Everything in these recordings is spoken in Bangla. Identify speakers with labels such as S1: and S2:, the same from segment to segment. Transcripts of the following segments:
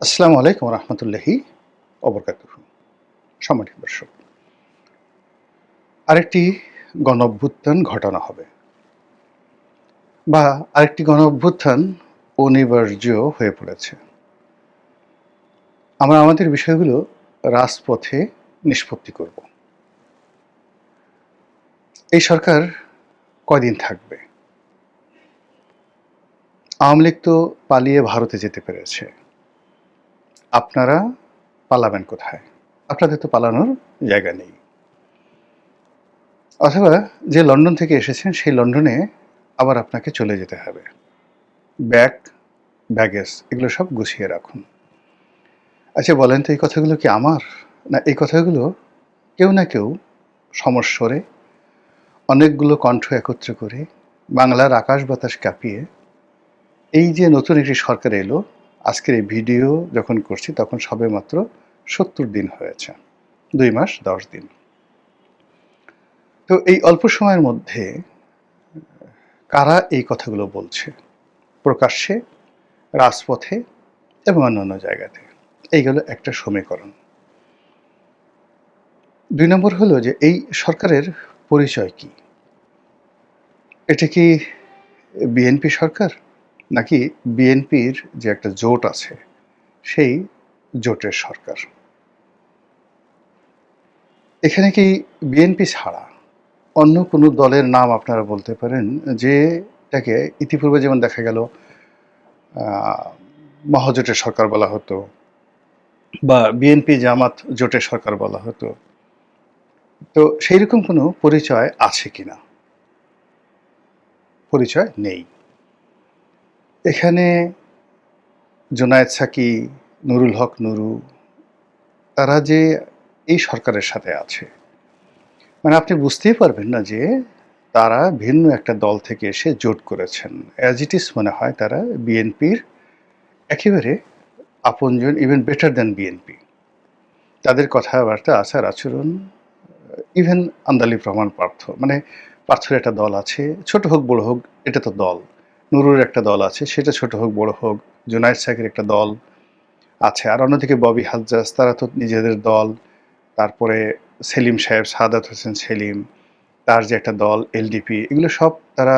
S1: আসসালামু আলাইকুম রহমতুল্লাহি অবরকাতুহ। সম্মানিত দর্শক, আরেকটি গণঅভ্যুত্থান ঘটানো হবে বা আরেকটি গণঅভ্যুত্থান অনিবার্য হয়ে পড়েছে। আমরা আমাদের বিষয়গুলো রাজপথে নিষ্পত্তি করব। এই সরকার কয়দিন থাকবে? আওয়ামী লীগ তো পালিয়ে ভারতে যেতে পেরেছে, আপনারা পালাবেন কোথায়? আপনাদের তো পালানোর জায়গা নেই। অথবা যে লন্ডন থেকে এসেছেন সেই লন্ডনে আবার আপনাকে চলে যেতে হবে। ব্যাগ, ব্যাগেজ এগুলো সব গুছিয়ে রাখুন। আচ্ছা বলেন তো, এই কথাগুলো কি আমার? না এই কথাগুলো কেউ না কেউ সমস্বরে অনেকগুলো কণ্ঠ একত্র করে বাংলার আকাশ বাতাস কাঁপিয়ে এই যে নতুন একটি সরকার এলো, আজকের এই ভিডিও যখন করছি তখন সবেমাত্র ৭০ দিন হয়েছে, ২ মাস ১০ দিন। তো এই অল্প সময়ের মধ্যে কারা এই কথাগুলো বলছে প্রকাশ্যে, রাজপথে এবং অন্যান্য জায়গাতে? এইগুলো একটা সমীকরণ। ২ নম্বর হলো যে এই সরকারের পরিচয় কি? এটা কি বিএনপি সরকার, নাকি বিএনপির যে একটা জোট আছে সেই জোটের সরকার? এখানে কি বিএনপি ছাড়া অন্য কোনো দলের নাম আপনারা বলতে পারেন যেটাকে ইতিপূর্বে যেমন দেখা গেল মহাজোটের সরকার বলা হতো বা বিএনপি জামাত জোটের সরকার বলা হতো? তো সেই রকম কোনো পরিচয় আছে কিনা? পরিচয় নেই। এখানে জোনায়েদ সাকি, নুরুল হক নুরু, তারা যে এই সরকারের সাথে আছে, মানে আপনি বুঝতেই পারবেন না যে তারা ভিন্ন একটা দল থেকে এসে জোট করেছেন। অ্যাজ ইট ইজ মনে হয় তারা বিএনপির একেবারে আপনজন, ইভেন বেটার দ্যান বিএনপি। তাদের কথাবার্তা, আচার আচরণ, ইভেন আন্দালিব রহমান পার্থ, মানে পার্থের একটা দল আছে, ছোট হোক বড় হোক এটা তো দল। নুরুর একটা দল আছে, সেটা ছোট হোক বড় হোক। জোনায়েদ সাকির একটা দল আছে, আর অন্যদিকে ববি হাজ্জাজ, তারা তো নিজেদের দল। তারপরে সেলিম সাহেব, সাদাত হোসেন সেলিম, তার যে একটা দল এলডিপি, এগুলো সব তারা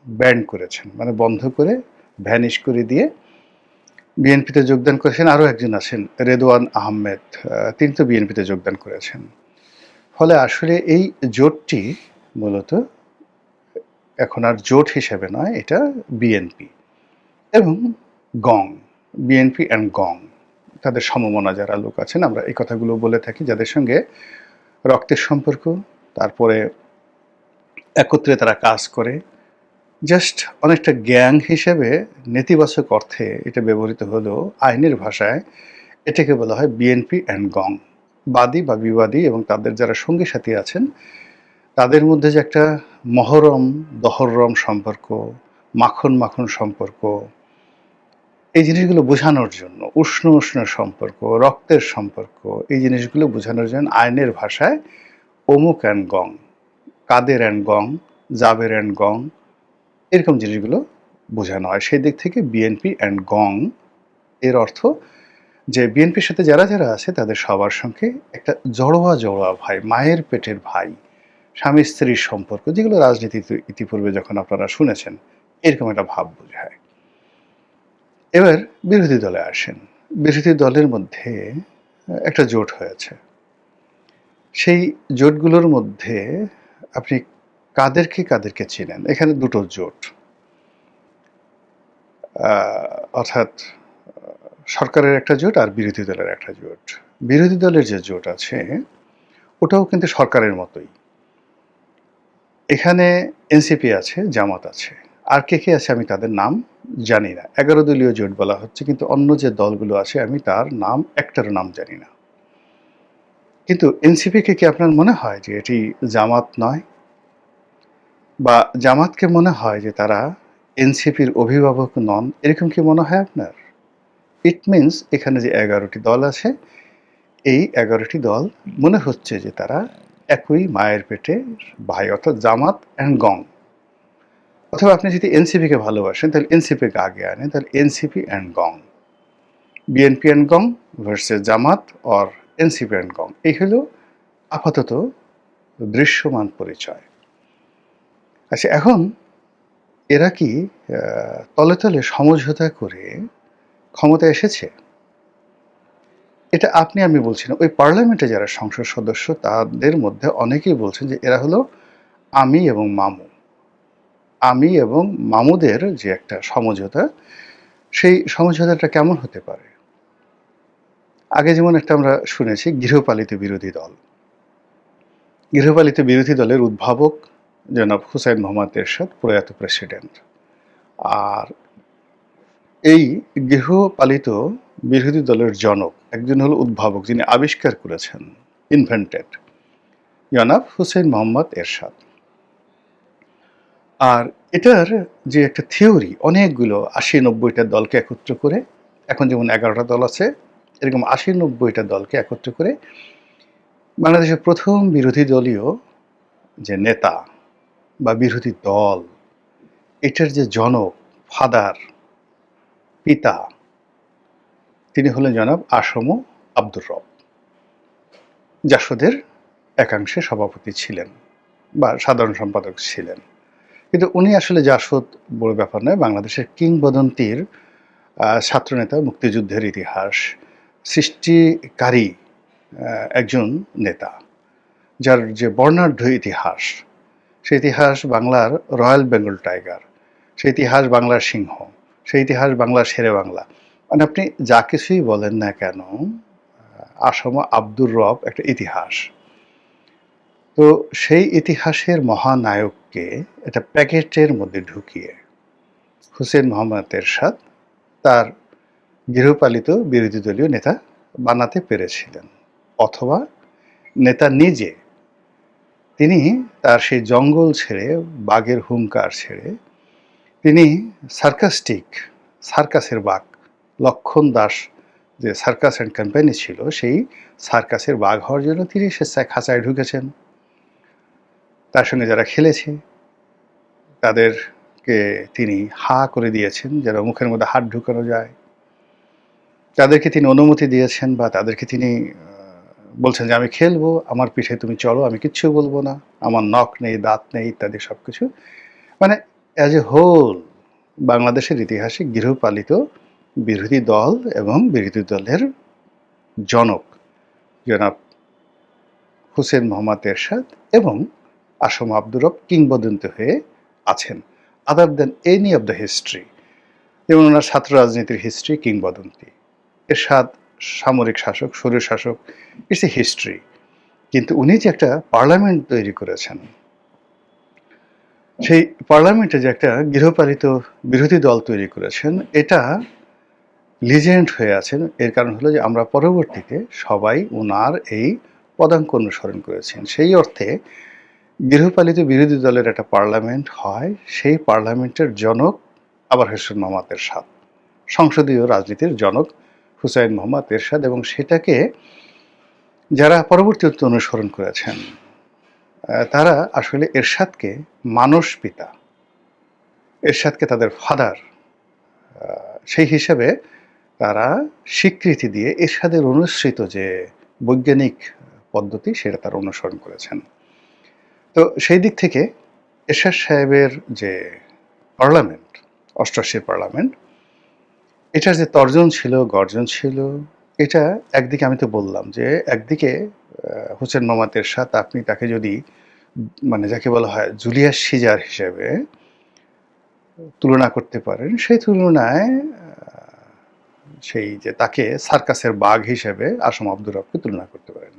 S1: ব্যান্ড করেছেন, মানে বন্ধ করে, ভ্যানিশ করে দিয়ে বিএনপিতে যোগদান করেছেন। আরও একজন আছেন রেদওয়ান আহমেদ, তিনি তো বিএনপিতে যোগদান করেছেন। ফলে আসলে এই জোটটি মূলত এখন আর জোট হিসেবে নয়, এটা বিএনপি এবং গং, বিএনপি অ্যান্ড গং, তাদের সমমনা যারা লোক আছেন, আমরা এই কথাগুলো বলে থাকি, যাদের সঙ্গে রক্তের সম্পর্ক, তারপরে একত্রে তারা কাজ করে, জাস্ট অনেকটা গ্যাং হিসেবে নেতিবাচক অর্থে এটা ব্যবহৃত হলেও আইনের ভাষায় এটাকে বলা হয় বিএনপি অ্যান্ড গং। বাদী বা বিবাদী এবং তাদের যারা সঙ্গী সাথী আছেন তাদের মধ্যে যে একটা মহরম দহরম সম্পর্ক, মাখন মাখন সম্পর্ক, এই জিনিসগুলো বোঝানোর জন্য, উষ্ণ উষ্ণ সম্পর্ক, রক্তের সম্পর্ক, এই জিনিসগুলো বোঝানোর জন্য আইনের ভাষায় অমুক অ্যান্ড গং, কাদের অ্যান্ড গং, জাবের অ্যান্ড গং, এরকম জিনিসগুলো বোঝানো হয়। সেই দিক থেকে বিএনপি অ্যান্ড গং এর অর্থ যে বিএনপির সাথে যারা যারা আছে তাদের সবার সঙ্গে একটা জড়োয়া জড়োয়া ভাই, মায়ের পেটের ভাই, স্বামী স্ত্রীর সম্পর্ক, যেগুলো রাজনীতিতে ইতিপূর্বে যখন আপনারা শুনেছেন এরকম একটা ভাব বোঝায়। এবার বিরোধী দলে আসেন। বিরোধী দলের মধ্যে একটা জোট হয়েছে। সেই জোটগুলোর মধ্যে আপনি কাদেরকে কাদেরকে চেনেন? এখানে দুটো জোট, অর্থাৎ সরকারের একটা জোট আর বিরোধী দলের একটা জোট। বিরোধী দলের যে জোট আছে ওটাও কিন্তু সরকারের মতোই। এখানে এনসিপি আছে, জামাত আছে, আর কে কে আছে আমি তাদের নাম জানি না। ১১ দলীয় জোট বলা হচ্ছে, কিন্তু অন্য যে দলগুলো আছে আমি তার নাম একটারও নাম জানি না। কিন্তু এনসিপিকে কি আপনার মনে হয় যে এটি জামাত নয়? বা জামাতকে মনে হয় যে তারা এনসিপির অভিভাবক নন, এরকম কি মনে হয় আপনার? ইট মিনস এখানে যে ১১টি দল আছে, এই ১১টি দল মনে হচ্ছে যে তারা একই মায়ের পেটে ভাই, অর্থাৎ জামাত অ্যান্ড গং। অথবা আপনি যদি এনসিপিকে ভালোবাসেন তাহলে এনসিপিকে আগে আনেন, তাহলে এনসিপি অ্যান্ড গং। বিএনপি অ্যান্ড গং versus Jamaat or NCP and গং, এই হলো আপাতত দৃশ্যমান পরিচয়। আচ্ছা, এখন এরা কি তলে তলে সমঝোতা করে ক্ষমতায় এসেছে? এটা আপনি আমি বলছি না, ওই পার্লামেন্টে যারা সংসদ সদস্য তাদের মধ্যে অনেকেই বলছেন যে এরা হলো আমি এবং মামু। আমি এবং মামুদের যে একটা সমঝোতা, সেই সমঝোতাটা কেমন হতে পারে? আগে যেমন একটা আমরা শুনেছি গৃহপালিত বিরোধী দল। গৃহপালিত বিরোধী দলের উদ্ভাবক জনাব হুসাইন মোহাম্মদ এরশাদ, প্রয়াত প্রেসিডেন্ট। আর এই গৃহপালিত বিরোধী দলের জনক একজন হলো উদ্ভাবক, যিনি আবিষ্কার করেছেন, ইনভেন্টেড, জনাব হুসেইন মোহাম্মদ এরশাদ। আর এটার যে একটা থিওরি, অনেকগুলো ৮০-৯০টা দলকে একত্র করে, এখন যেমন ১১টা দল আছে, এরকম ৮০-৯০টা দলকে একত্র করে বাংলাদেশের প্রথম বিরোধী দলীয় যে নেতা বা বিরোধী দল, এটার যে জনক, ফাদার, পিতা, তিনি হলেন জনাব আসম আব্দুর রব। জাসদের একাংশে সভাপতি ছিলেন বা সাধারণ সম্পাদক ছিলেন, কিন্তু উনি আসলে জাসদ বড় ব্যাপার নয়, বাংলাদেশের কিংবদন্তির ছাত্রনেতা, মুক্তিযুদ্ধের ইতিহাস সৃষ্টিকারী একজন নেতা, যার যে বর্ণাঢ্য ইতিহাস, সেই ইতিহাস বাংলার রয়্যাল বেঙ্গল টাইগার, সেই ইতিহাস বাংলার সিংহ, সেই ইতিহাস বাংলার শেরে বাংলা। মানে আপনি যা কিছুই বলেন না কেন, আসম আব্দুর রব একটা ইতিহাস। তো সেই ইতিহাসের মহানায়ককে একটা প্যাকেটের মধ্যে ঢুকিয়ে হুসেইন মোহাম্মদ এরশাদ তার গৃহপালিত বিরোধী দলীয় নেতা বানাতে পেরেছিলেন, অথবা নেতা নিজে তিনি তার সেই জঙ্গল ছেড়ে, বাঘের হুঙ্কার ছেড়ে, তিনি সার্কাসের বাঘ, লক্ষণ দাস যে সার্কাস অ্যান্ড কোম্পানি ছিল, সেই সার্কাসের বাঘ হওয়ার জন্য তিনি স্বেচ্ছায় খাঁচায় ঢুকেছেন। তার সঙ্গে যারা খেলেছে তাদেরকে তিনি হা করে দিয়েছেন, যারা মুখের মধ্যে হাত ঢুকানো যায় তাদেরকে তিনি অনুমতি দিয়েছেন, বা তাদেরকে তিনি বলছেন যে আমি খেলবো, আমার পিঠে তুমি চলো, আমি কিচ্ছু বলবো না, আমার নখ নেই, দাঁত নেই, ইত্যাদি সব কিছু। মানে অ্যাজ এ হোল বাংলাদেশের ইতিহাসে গৃহপালিত বিরোধী দল এবং বিরোধী দলের জনক জনাব হুসেইন মোহাম্মদ এরশাদ এবং আসম আব্দুর রব কিংবদন্তি হয়ে আছেন, other than any of the history. যেমন ওনার ছাত্র রাজনীতির হিস্ট্রি কিংবদন্তি, এরশাদ সামরিক শাসক, স্বৈর শাসক, ইটস এ হিস্ট্রি। কিন্তু উনি যে একটা পার্লামেন্ট তৈরি করেছেন, সেই পার্লামেন্টে যে একটা গৃহপালিত বিরোধী দল তৈরি করেছেন, এটা লিজেন্ড হয়ে আছেন। এর কারণ হলো যে আমরা পরবর্তীতে সবাই ওনার এই পদাঙ্ক অনুসরণ করেছেন। সেই অর্থে গৃহপালিত বিরোধী দলের একটা পার্লামেন্ট হয়, সেই পার্লামেন্টের জনক আবার হুসেইন মোহাম্মদ এরশাদ, সংসদীয় রাজনীতির জনক হুসাইন মোহাম্মদ এরশাদ। এবং সেটাকে যারা পরবর্তীতে অনুসরণ করেছেন, তারা আসলে এরশাদকে মানস পিতা, এরশাদকে তাদের ফাদার, সেই হিসাবে তারা স্বীকৃতি দিয়ে এরশাদের অনুসৃত যে বৈজ্ঞানিক পদ্ধতি, সেটা তারা অনুসরণ করেছেন। তো সেই দিক থেকে এরশাদ সাহেবের যে পার্লামেন্ট, অষ্টআশির পার্লামেন্ট, এটার যে তর্জন ছিল, গর্জন ছিল, এটা একদিকে আমি তো বললাম যে একদিকে হুসেইন মোহাম্মদ এরশাদ, আপনি তাকে যদি মানে যাকে বলা হয় জুলিয়াস সিজার হিসেবে তুলনা করতে পারেন, সেই তুলনায় সেই যে তাকে সার্কাসের বাঘ হিসেবে আসম আব্দুর রবকে তুলনা করতে পারেন।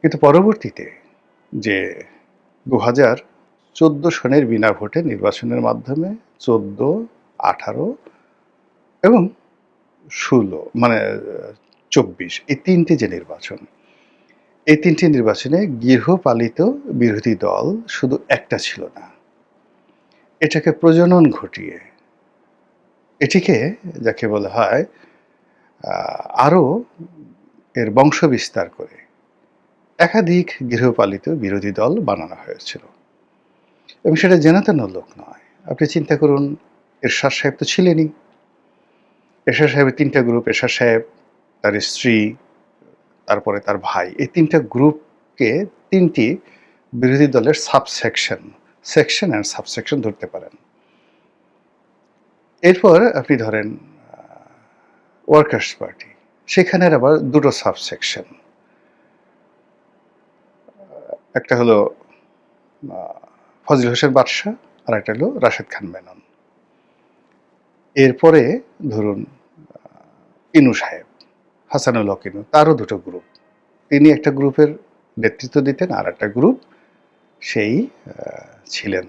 S1: কিন্তু পরবর্তীতে যে 2014 সনের বিনা ভোটে নির্বাচনের মাধ্যমে 14, 18 এবং 16 মানে 24, এই তিনটি যে নির্বাচন, এই তিনটি নির্বাচনে গৃহপালিত বিরোধী দল শুধু একটা ছিল না, এটাকে প্রজনন ঘটিয়ে, এটিকে যাকে বলা হয় আরও এর বংশ বিস্তার করে একাধিক গৃহপালিত বিরোধী দল বানানো হয়েছিল। এবং সেটা জেনাতেন লোক নয়। আপনি চিন্তা করুন, এরশাদ সাহেব তো ছিলেনই, এরশাদ সাহেবের ৩টা গ্রুপ, এরশাদ সাহেব, তার স্ত্রী, তারপরে তার ভাই, এই ৩টা গ্রুপকে ৩টি বিরোধী দলের সাবসেকশন, সেকশন অ্যান্ড সাবসেকশন ধরতে পারেন। এরপর আপনি ধরেন ওয়ার্কার্স পার্টি, সেখানের আবার ২টো সাবসেকশন, একটা হলো ফজল হোসেন বাদশাহ আর একটা হলো রাশেদ খান মেনন। এরপরে ধরুন ইনু সাহেব, হাসানুল হক ইনু, তারও ২টো গ্রুপ, তিনি একটা গ্রুপের নেতৃত্ব দিতেন, আর একটা গ্রুপ সেই ছিলেন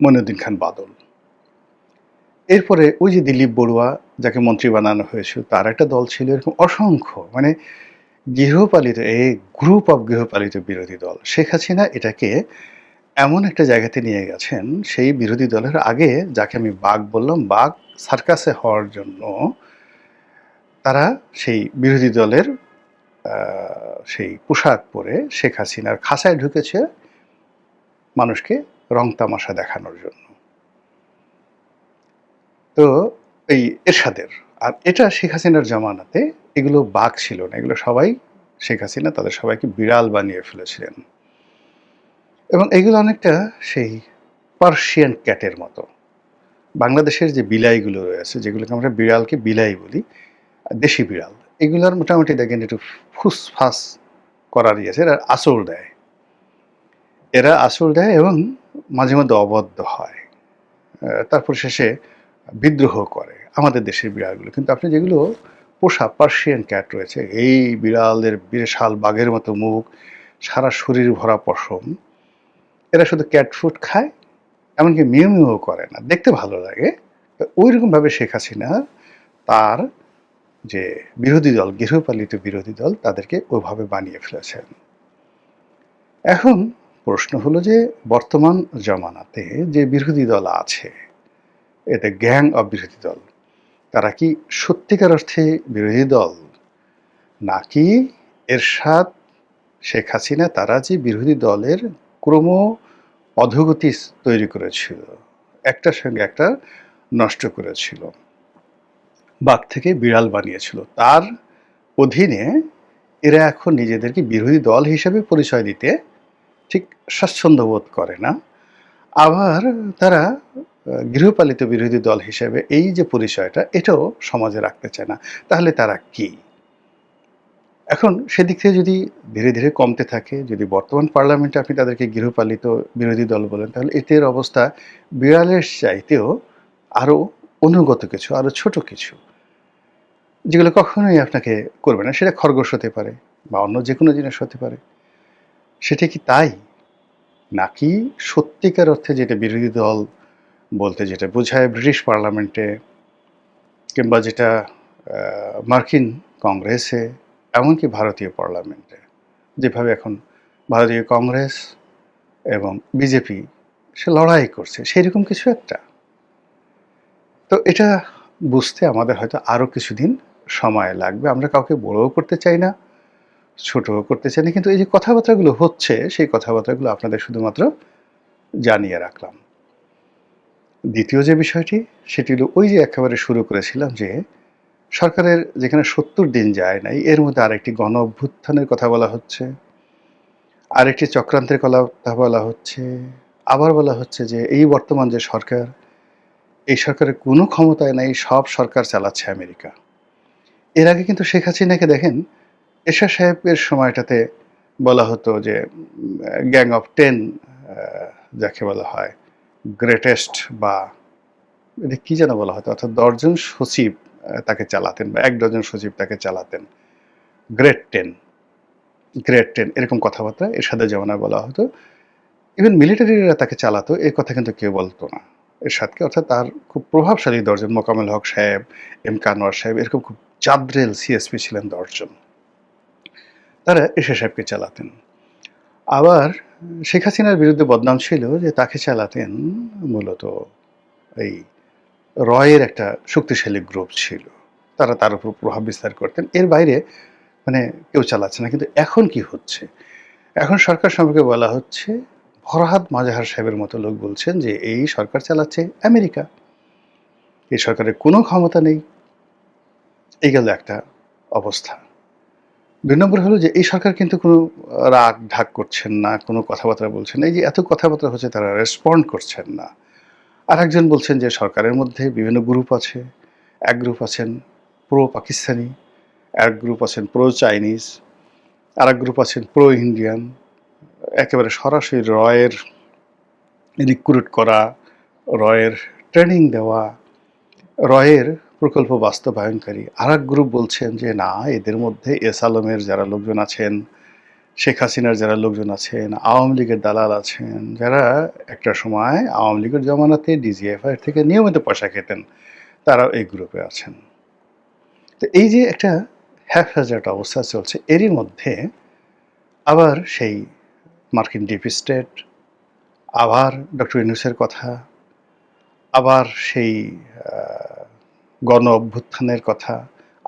S1: মঈনুদ্দিন খান বাদল। এরপরে ওই যে দিলীপ বড়ুয়া, যাকে মন্ত্রী বানানো হয়েছিল, তার একটা দল ছিল। এরকম অসংখ্য, মানে গৃহপালিত, এই গ্রুপ অফ গৃহপালিত বিরোধী দল। শেখ হাসিনা এটাকে এমন একটা জায়গাতে নিয়ে গেছেন, সেই বিরোধী দলের আগে যাকে আমি বাঘ বললাম, বাঘ সার্কাসে হওয়ার জন্য তারা সেই বিরোধী দলের সেই পোশাক পরে শেখ হাসিনার খাঁচায় ঢুকেছে মানুষকে রং তামাশা দেখানোর জন্য। তো এই এরশাদের, আর এটা শেখ হাসিনার জামানাতে এগুলো বাঘ ছিল না, এগুলো সবাই শেখ হাসিনা তাদের সবাইকে বিড়াল বানিয়ে ফেলেছিলেন। এবং এগুলো অনেকটা সেই পার্সিয়ান ক্যাটের মতো। বাংলাদেশের যে বিলাইগুলো রয়েছে, যেগুলোকে আমরা বিড়ালকে বিলাই বলি, দেশি বিড়াল, এগুলোর মোটামুটি দেখেন একটু ফুসফাস করার ইয়েছে, এরা আঁচড় দেয়, এরা আঁচড় দেয় এবং মাঝে মধ্যে অবদ্ধ হয়, তারপর শেষে বিদ্রোহ করে আমাদের দেশের বিড়ালগুলো। কিন্তু আপনি যেগুলো পোষা পার্সিয়ান ক্যাট রয়েছে, এই বিড়ালের বিশাল বাঘের মতো মুখ, সারা শরীর ভরা পশম, এরা শুধু ক্যাট ফুড খায়, এমনকি মিউ মিউ করে না, দেখতে ভালো লাগে। ওই রকমভাবে শেখ হাসিনা তার যে বিরোধী দল, গৃহপালিত বিরোধী দল, তাদেরকে ওইভাবে বানিয়ে ফেলেছেন। এখন প্রশ্ন হলো যে বর্তমান জামানাতে যে বিরোধী দল আছে, এতে গ্যাং অফ বিরোধী দল, তারা কি সত্যিকার অর্থে বিরোধী দল, নাকি এরশাদ, শেখ হাসিনা তারা যে বিরোধী দলের ক্রম অধোগতি তৈরি করেছিল, একটার সঙ্গে একটা নষ্ট করেছিল, বাঘ থেকে বিড়াল বানিয়েছিল, তার অধীনে এরা এখন নিজেদেরকে বিরোধী দল হিসেবে পরিচয় দিতে ঠিক স্বাচ্ছন্দ্য বোধ করে না। আবার তারা গৃহপালিত বিরোধী দল হিসেবে এই যে পরিচয়টা, এটাও সমাজে রাখতে চায় না। তাহলে তারা কি? এখন সেদিক থেকে যদি ধীরে ধীরে কমতে থাকে, যদি বর্তমান পার্লামেন্টে আপনি তাদেরকে গৃহপালিত বিরোধী দল বলেন, তাহলে এদের অবস্থা বিড়ালের চাইতেও আরও অনুগত কিছু, আরও ছোট কিছু, যেগুলো কখনোই আপনাকে করবে না। সেটা খরগোশ হতে পারে বা অন্য যে কোনো জিনিস হতে পারে। সেটা কি তাই? নাকি সত্যিকার অর্থে যেটা বিরোধী দল বলতে যেটা বোঝায় ব্রিটিশ পার্লামেন্টে, কিংবা যেটা মার্কিন কংগ্রেসে, এমনকি ভারতীয় পার্লামেন্টে, যেভাবে এখন ভারতীয় কংগ্রেস এবং বিজেপি সে লড়াই করছে, সেরকম কিছু একটা? তো এটা বুঝতে আমাদের হয়তো আরও কিছুদিন সময় লাগবে। আমরা কাউকে বড়ও করতে চাই না, ছোটও করতে চাই না, কিন্তু এই যে কথাবার্তাগুলো হচ্ছে, সেই কথাবার্তাগুলো আপনাদের শুধুমাত্র জানিয়ে রাখলাম। দ্বিতীয় যে বিষয়টি, সেটি হলো ওই যে একেবারে শুরু করেছিলাম যে সরকারের যেখানে ৭০ দিন যায় নাই, এর মধ্যে আরেকটি গণ অভ্যুত্থানের কথা বলা হচ্ছে, আরেকটি চক্রান্তের কথা বলা হচ্ছে, আবার বলা হচ্ছে যে এই বর্তমান যে সরকার, এই সরকারের কোনো ক্ষমতায় নাই, সব সরকার চালাচ্ছে আমেরিকা। এর আগে কিন্তু শেখ হাসিনাকে দেখেন, এরশাদ সাহেবের সময়টাতে বলা হতো যে গ্যাং অফ 10, যাকে বলা হয় গ্রেটেস্ট, বা এটা কী যেন বলা হতো, অর্থাৎ ১০ জন সচিব তাকে চালাতেন, বা ১ ডজন সচিব তাকে চালাতেন, গ্রেট 10, গ্রেট 10, এরকম কথাবার্তা এরশাদের জামানায় বলা হতো। ইভেন মিলিটারিরা তাকে চালাতো, এই কথা কিন্তু কেউ বলতো না এরশাদকে। অর্থাৎ তার খুব প্রভাবশালী ১০ জন, মোকাম্মেল হক সাহেব, এম কানোয়ার সাহেব, এরকম খুব জাদ্রেল সিএসপি ছিলেন ১০ জন, তারা এরশাদ সাহেবকে চালাতেন। আবার শেখ হাসিনার বিরুদ্ধে বদনাম ছিল যে তাকে চালাতেন মূলত এই রয়ের একটা শক্তিশালী গ্রুপ ছিল, তারা তার উপর প্রভাব বিস্তার করতেন। এর বাইরে মানে কেউ চালাচ্ছে না। কিন্তু এখন কি হচ্ছে? এখন সরকার সম্পর্কে বলা হচ্ছে, ফরহাদ মাজাহার সাহেবের মতো লোক বলছেন যে এই সরকার চালাচ্ছে আমেরিকা। এই সরকারের কোনো ক্ষমতা নেই। এই গেল একটা অবস্থা। ২ নম্বর হলো যে এই সরকার কিন্তু কোনো রাগ ঢাক করছেন না, কোনো কথাবার্তা বলছেন না। এই যে এত কথাবার্তা হচ্ছে তারা রেসপন্ড করছেন না। আরেকজন বলছেন যে সরকারের মধ্যে বিভিন্ন গ্রুপ আছে। এক গ্রুপ আছেন প্রো পাকিস্তানি, এক গ্রুপ আছেন প্রো চাইনিজ, আরেক গ্রুপ আছেন প্রো ইন্ডিয়ান। একেবারে সরাসরি রয়ের রিক্রুট করা, রয়ের ট্রেনিং দেওয়া, রয়ের প্রকল্প বাস্তবায়নকারী। আরেক গ্রুপ বলছেন যে না, এদের মধ্যে এস আলমের যারা লোকজন আছেন, শেখ হাসিনার যারা লোকজন আছেন, আওয়ামী লীগের দালাল আছেন, যারা একটা সময় আওয়ামী লীগের জমানাতে ডিজিএফআই থেকে নিয়মিত পয়সা খেতেন, তারাও এই গ্রুপে আছেন। তো এই যে একটা হ্যাপহ্যাজার্ড অবস্থা চলছে, এরই মধ্যে আবার সেই মার্কিন ডিপ স্টেট, আবার ডক্টর ইউনূসের কথা, আবার সেই গণ অভ্যুত্থানের কথা,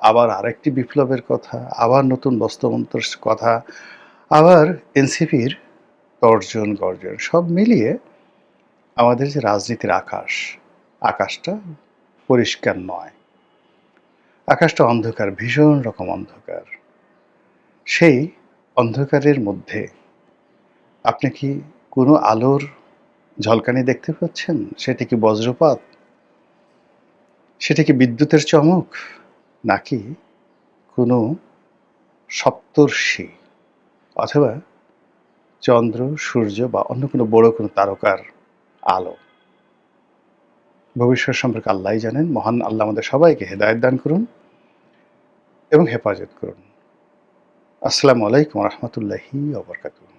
S1: আবার আরেকটি বিপ্লবের কথা, আবার নতুন বস্ত্রমন্ত্রের কথা, আবার এনসিপির তর্জন গর্জন, সব মিলিয়ে আমাদের যে রাজনীতির আকাশটা পরিষ্কার নয়। আকাশটা অন্ধকার, ভীষণ রকম অন্ধকার। সেই অন্ধকারের মধ্যে আপনি কি কোনো আলোর ঝলকানি দেখতে পাচ্ছেন? সেটা কি বজ্রপাত? সেটা কি বিদ্যুতের চমক? নাকি কোনো সপ্তর্ষি অথবা চন্দ্র, সূর্য বা অন্য কোনো বড় কোনো তারকার আলো? ভবিষ্যৎ সম্পর্কে আল্লাহই জানেন। মহান আল্লাহ আমাদের সবাইকে হেদায়েত দান করুন এবং হেফাজত করুন। আসসালামু আলাইকুম ওয়া রাহমাতুল্লাহি ওয়া বারাকাতুহু।